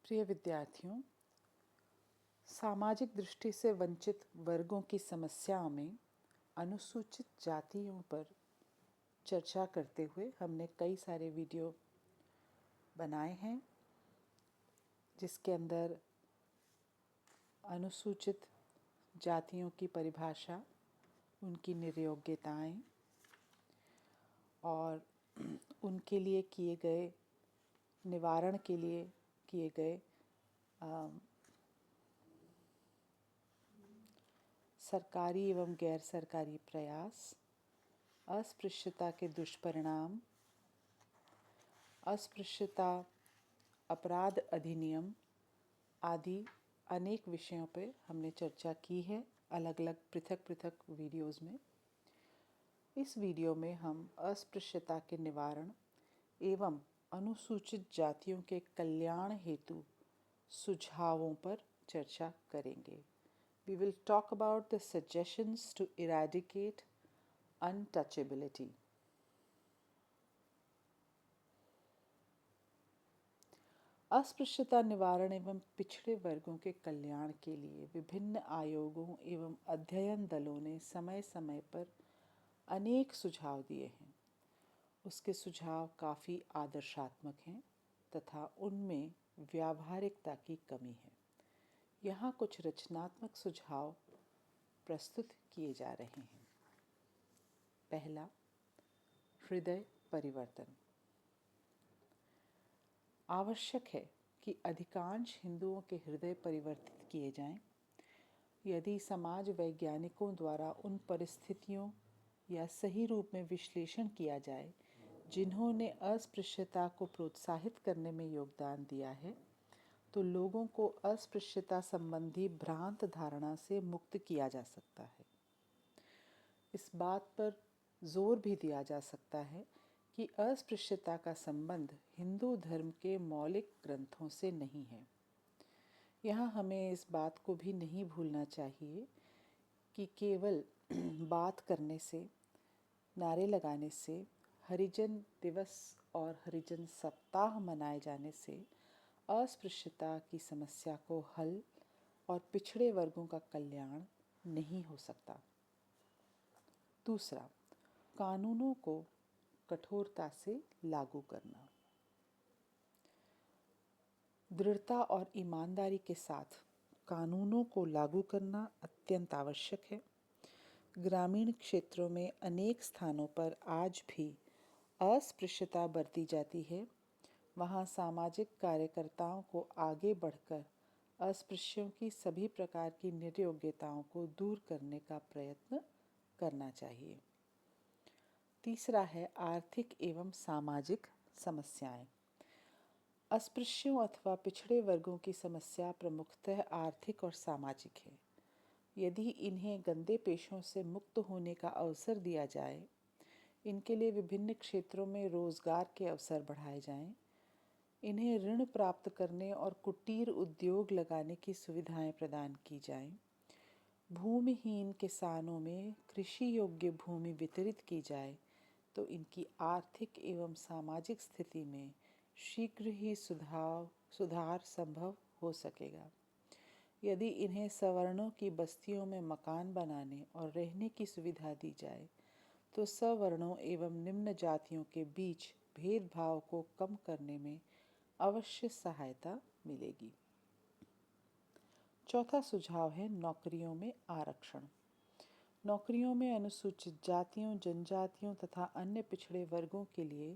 प्रिय विद्यार्थियों, सामाजिक दृष्टि से वंचित वर्गों की समस्याओं में अनुसूचित जातियों पर चर्चा करते हुए हमने कई सारे वीडियो बनाए हैं, जिसके अंदर अनुसूचित जातियों की परिभाषा, उनकी निर्योग्यताएं और उनके लिए किए गए निवारण के लिए किए गए सरकारी एवं गैर सरकारी प्रयास, अस्पृश्यता के दुष्परिणाम, अस्पृश्यता अपराध अधिनियम आदि अनेक विषयों पर हमने चर्चा की है अलग अलग पृथक पृथक वीडियोज़ में। इस वीडियो में हम अस्पृश्यता के निवारण एवं अनुसूचित जातियों के कल्याण हेतु सुझावों पर चर्चा करेंगे। We will talk about the suggestions to eradicate untouchability. अस्पृश्यता निवारण एवं पिछड़े वर्गों के कल्याण के लिए विभिन्न आयोगों एवं अध्ययन दलों ने समय समय पर अनेक सुझाव दिए हैं। उसके सुझाव काफ़ी आदर्शात्मक हैं तथा उनमें व्यावहारिकता की कमी है। यहाँ कुछ रचनात्मक सुझाव प्रस्तुत किए जा रहे हैं। पहला, हृदय परिवर्तन। आवश्यक है कि अधिकांश हिंदुओं के हृदय परिवर्तित किए जाएं। यदि समाज वैज्ञानिकों द्वारा उन परिस्थितियों या सही रूप में विश्लेषण किया जाए जिन्होंने अस्पृश्यता को प्रोत्साहित करने में योगदान दिया है, तो लोगों को अस्पृश्यता संबंधी भ्रांत धारणा से मुक्त किया जा सकता है। इस बात पर जोर भी दिया जा सकता है कि अस्पृश्यता का संबंध हिंदू धर्म के मौलिक ग्रंथों से नहीं है। यहाँ हमें इस बात को भी नहीं भूलना चाहिए कि केवल बात करने से, नारे लगाने से, हरिजन दिवस और हरिजन सप्ताह मनाए जाने से अस्पृश्यता की समस्या को हल और पिछड़े वर्गों का कल्याण नहीं हो सकता। दूसरा, कानूनों को कठोरता से लागू करना। दृढ़ता और ईमानदारी के साथ कानूनों को लागू करना अत्यंत आवश्यक है। ग्रामीण क्षेत्रों में अनेक स्थानों पर आज भी अस्पृश्यता बरती जाती है। वहाँ सामाजिक कार्यकर्ताओं को आगे बढ़कर अस्पृश्यों की सभी प्रकार की निर्योग्यताओं को दूर करने का प्रयत्न करना चाहिए। तीसरा है आर्थिक एवं सामाजिक समस्याएं। अस्पृश्यों अथवा पिछड़े वर्गों की समस्या प्रमुखतः आर्थिक और सामाजिक है। यदि इन्हें गंदे पेशों से मुक्त होने का अवसर दिया जाए, इनके लिए विभिन्न क्षेत्रों में रोजगार के अवसर बढ़ाए जाएं, इन्हें ऋण प्राप्त करने और कुटीर उद्योग लगाने की सुविधाएं प्रदान की जाएं, भूमिहीन किसानों में कृषि योग्य भूमि वितरित की जाए, तो इनकी आर्थिक एवं सामाजिक स्थिति में शीघ्र ही सुधार संभव हो सकेगा। यदि इन्हें सवर्णों की बस्तियों में मकान बनाने और रहने की सुविधा दी जाए, तो सवर्णों एवं निम्न जातियों के बीच भेदभाव को कम करने में अवश्य सहायता मिलेगी। चौथा सुझाव है नौकरियों में आरक्षण। नौकरियों में अनुसूचित जातियों, जनजातियों तथा अन्य पिछड़े वर्गों के लिए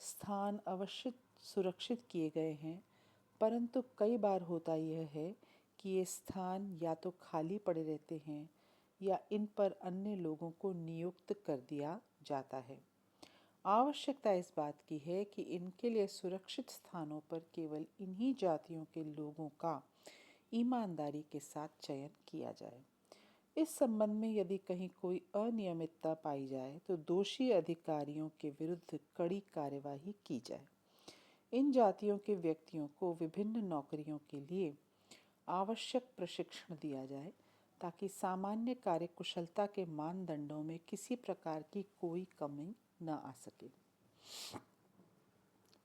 स्थान अवश्य सुरक्षित किए गए हैं, परंतु कई बार होता यह है कि ये स्थान या तो खाली पड़े रहते हैं या इन पर अन्य लोगों को नियुक्त कर दिया जाता है। आवश्यकता इस बात की है कि इनके लिए सुरक्षित स्थानों पर केवल इन्हीं जातियों के लोगों का ईमानदारी के साथ चयन किया जाए। इस संबंध में यदि कहीं कोई अनियमितता पाई जाए तो दोषी अधिकारियों के विरुद्ध कड़ी कार्यवाही की जाए। इन जातियों के व्यक्तियों को विभिन्न नौकरियों के लिए आवश्यक प्रशिक्षण दिया जाए ताकि सामान्य कार्यकुशलता के मानदंडों में किसी प्रकार की कोई कमी न आ सके।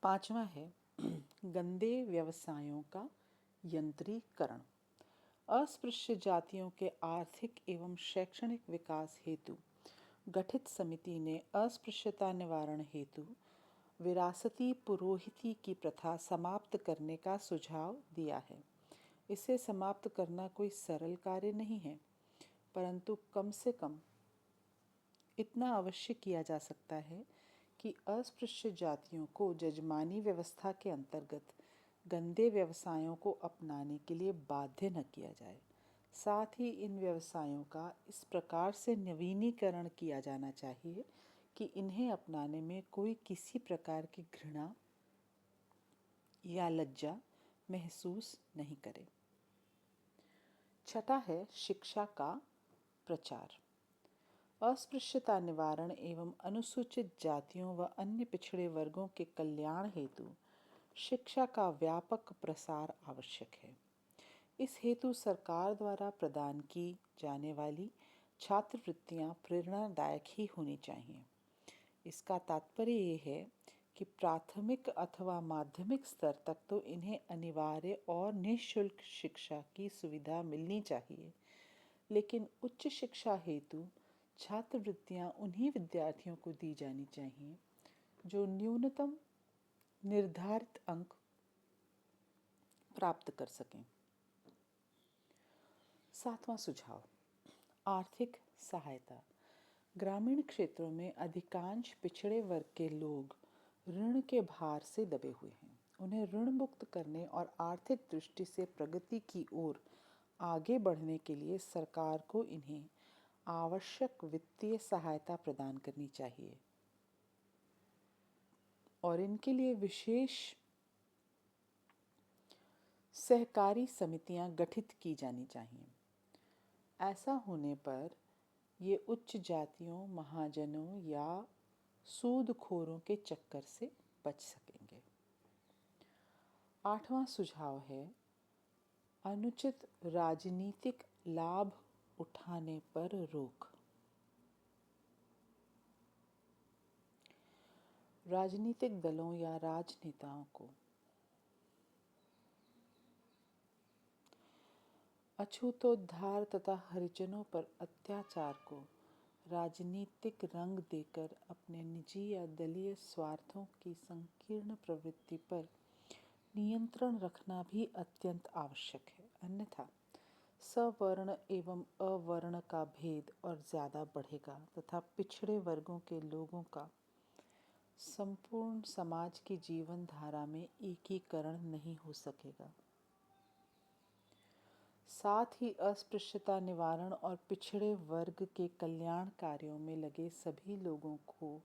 पांचवा है गंदे व्यवसायों का यंत्रीकरण। अस्पृश्य जातियों के आर्थिक एवं शैक्षणिक विकास हेतु गठित समिति ने अस्पृश्यता निवारण हेतु विरासती पुरोहिती की प्रथा समाप्त करने का सुझाव दिया है। इसे समाप्त करना कोई सरल कार्य नहीं है, परंतु कम से कम इतना अवश्य किया जा सकता है कि अस्पृश्य जातियों को जजमानी व्यवस्था के अंतर्गत गंदे व्यवसायों को अपनाने के लिए बाध्य न किया जाए। साथ ही इन व्यवसायों का इस प्रकार से नवीनीकरण किया जाना चाहिए कि इन्हें अपनाने में कोई किसी प्रकार की घृणा या लज्जा महसूस नहीं करे। छठा है शिक्षा का प्रचार। अस्पृश्यता निवारण एवं अनुसूचित जातियों व अन्य पिछड़े वर्गों के कल्याण हेतु शिक्षा का व्यापक प्रसार आवश्यक है। इस हेतु सरकार द्वारा प्रदान की जाने वाली छात्रवृत्तियां प्रेरणादायक ही होनी चाहिए। इसका तात्पर्य ये है कि प्राथमिक अथवा माध्यमिक स्तर तक तो इन्हें अनिवार्य और निःशुल्क शिक्षा की सुविधा मिलनी चाहिए, लेकिन उच्च शिक्षा हेतु छात्रवृत्तियां उन्हीं विद्यार्थियों को दी जानी चाहिए जो न्यूनतम निर्धारित अंक प्राप्त कर सकें। सातवां सुझाव, आर्थिक सहायता। ग्रामीण क्षेत्रों में अधिकांश पिछड़े वर्ग के लोग ऋण के भार से दबे हुए हैं। उन्हें ऋण मुक्त करने और आर्थिक दृष्टि से प्रगति की ओर आगे बढ़ने के लिए सरकार को इन्हें आवश्यक वित्तीय सहायता प्रदान करनी चाहिए और इनके लिए विशेष सहकारी समितियां गठित की जानी चाहिए। ऐसा होने पर ये उच्च जातियों, महाजनों या सूदखोरों के चक्कर से बच सकेंगे। आठवां सुझाव है अनुचित राजनीतिक लाभ उठाने पर रोक। राजनीतिक दलों या राजनेताओं को अछूतोद्धार तथा हरिजनों पर अत्याचार को राजनीतिक रंग देकर अपने निजी या दलीय स्वार्थों की संकीर्ण प्रवृत्ति पर नियंत्रण रखना भी अत्यंत आवश्यक है। अन्यथा सवर्ण एवं अवर्ण का भेद और ज़्यादा बढ़ेगा तथा पिछड़े वर्गों के लोगों का संपूर्ण समाज की जीवन धारा में एकीकरण नहीं हो सकेगा। साथ ही अस्पृश्यता निवारण और पिछड़े वर्ग के कल्याण कार्यों में लगे सभी लोगों को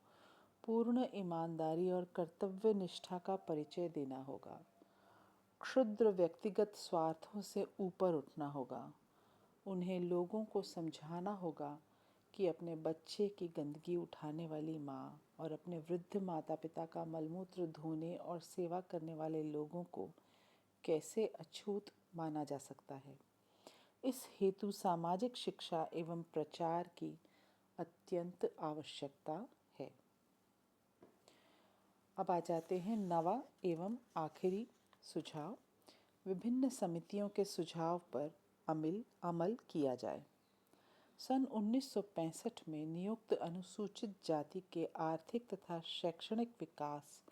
पूर्ण ईमानदारी और कर्तव्य निष्ठा का परिचय देना होगा। क्षुद्र व्यक्तिगत स्वार्थों से ऊपर उठना होगा। उन्हें लोगों को समझाना होगा कि अपने बच्चे की गंदगी उठाने वाली माँ और अपने वृद्ध माता पिता का मलमूत्र धोने और सेवा करने वाले लोगों को कैसे अछूत माना जा सकता है। इस हेतु सामाजिक शिक्षा एवं प्रचार की अत्यंत आवश्यकता है। अब आ जाते हैं नवा एवं आखिरी सुझाव, विभिन्न समितियों के सुझाव पर अमल किया जाए। सन 1965 में नियुक्त अनुसूचित जाति के आर्थिक तथा शैक्षणिक विकास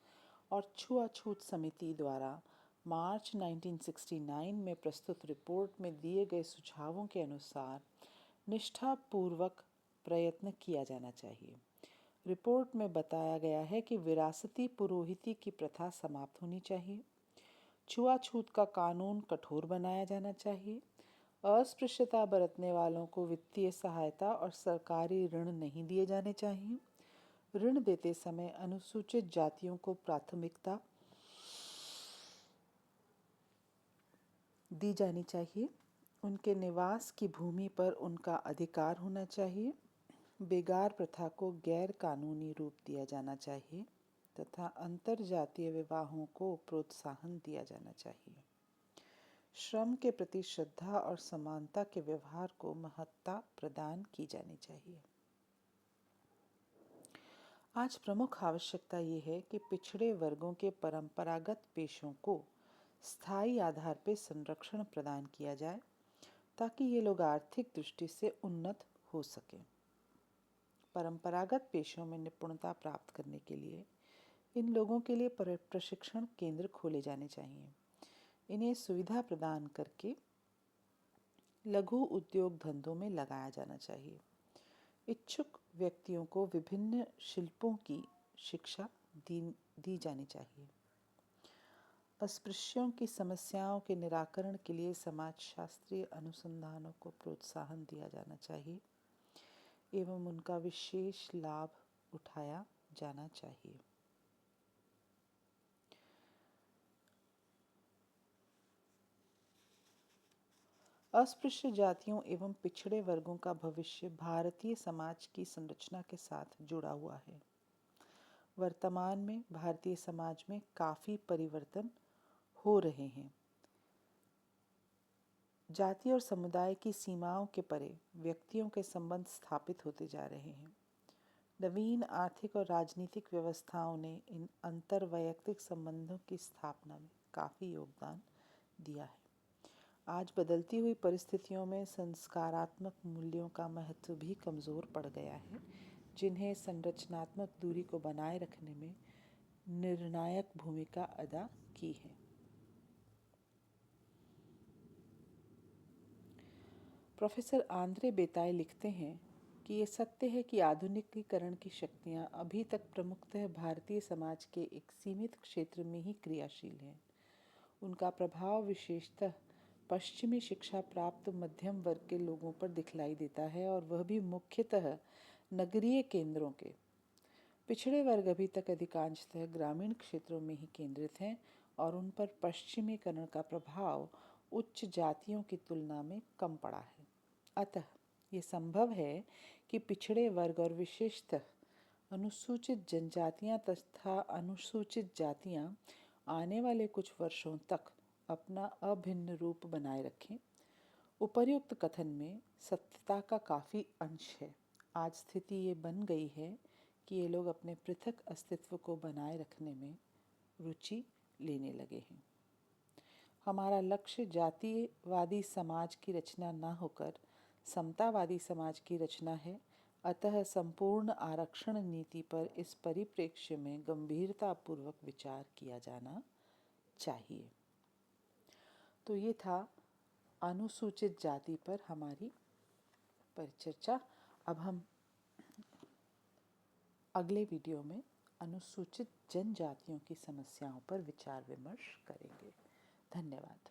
और छुआछूत समिति द्वारा मार्च 1969 में प्रस्तुत रिपोर्ट में दिए गए सुझावों के अनुसार निष्ठापूर्वक प्रयत्न किया जाना चाहिए। रिपोर्ट में बताया गया है कि विरासती पुरोहिती की प्रथा समाप्त होनी चाहिए, छुआछूत का कानून कठोर बनाया जाना चाहिए, अस्पृश्यता बरतने वालों को वित्तीय सहायता और सरकारी ऋण नहीं दिए जाने चाहिए, ऋण देते समय अनुसूचित जातियों को प्राथमिकता दी जानी चाहिए, उनके निवास की भूमि पर उनका अधिकार होना चाहिए, बेगार प्रथा को गैर कानूनी रूप दिया जाना चाहिए तथा अंतरजातीय विवाहों को प्रोत्साहन दिया जाना चाहिए। श्रम के प्रति श्रद्धा और समानता के व्यवहार को महत्ता प्रदान की जानी चाहिए। आज प्रमुख आवश्यकता ये है कि पिछड़े वर्गों के परंपरागत पेशों को स्थायी आधार पर संरक्षण प्रदान किया जाए ताकि ये लोग आर्थिक दृष्टि से उन्नत हो सकें। परंपरागत पेशों में निपुणता प्राप्त करने के लिए इन लोगों के लिए प्रशिक्षण केंद्र खोले जाने चाहिए। इन्हें सुविधा प्रदान करके लघु उद्योग धंधों में लगाया जाना चाहिए। इच्छुक व्यक्तियों को विभिन्न शिल्पों की शिक्षा दी जानी चाहिए। अस्पृश्यों की समस्याओं के निराकरण के लिए समाजशास्त्रीय अनुसंधानों को प्रोत्साहन दिया जाना चाहिए एवं उनका विशेष लाभ उठाया जाना चाहिए। अस्पृश्य जातियों एवं पिछड़े वर्गों का भविष्य भारतीय समाज की संरचना के साथ जुड़ा हुआ है। वर्तमान में भारतीय समाज में काफ़ी परिवर्तन हो रहे हैं। जाति और समुदाय की सीमाओं के परे व्यक्तियों के संबंध स्थापित होते जा रहे हैं। नवीन आर्थिक और राजनीतिक व्यवस्थाओं ने इन अंतर्वैयक्तिक संबंधों की स्थापना में काफ़ी योगदान दिया है। आज बदलती हुई परिस्थितियों में संस्कारात्मक मूल्यों का महत्व भी कमज़ोर पड़ गया है, जिन्हें संरचनात्मक दूरी को बनाए रखने में निर्णायक भूमिका अदा की है। प्रोफेसर आंद्रे बेताए लिखते हैं कि ये सत्य है कि आधुनिकीकरण की शक्तियाँ अभी तक प्रमुखतः भारतीय समाज के एक सीमित क्षेत्र में ही क्रियाशील हैं। उनका प्रभाव विशेषतः पश्चिमी शिक्षा प्राप्त मध्यम वर्ग के लोगों पर दिखलाई देता है और वह भी मुख्यतः नगरीय केंद्रों के। पिछड़े वर्ग अभी तक अधिकांशतः ग्रामीण क्षेत्रों में ही केंद्रित हैं और उन पर पश्चिमीकरण का प्रभाव उच्च जातियों की तुलना में कम पड़ा है। अतः ये संभव है कि पिछड़े वर्ग और विशेषतः अनुसूचित जनजातियां तथा अनुसूचित जातियां आने वाले कुछ वर्षों तक अपना अभिन्न रूप बनाए रखें। उपर्युक्त कथन में सत्यता का काफ़ी अंश है। आज स्थिति ये बन गई है कि ये लोग अपने पृथक अस्तित्व को बनाए रखने में रुचि लेने लगे हैं। हमारा लक्ष्य जातिवादी समाज की रचना न होकर समतावादी समाज की रचना है। अतः संपूर्ण आरक्षण नीति पर इस परिप्रेक्ष्य में गंभीरतापूर्वक विचार किया जाना चाहिए। तो ये था अनुसूचित जाति पर हमारी परिचर्चा। अब हम अगले वीडियो में अनुसूचित जनजातियों की समस्याओं पर विचार विमर्श करेंगे। धन्यवाद।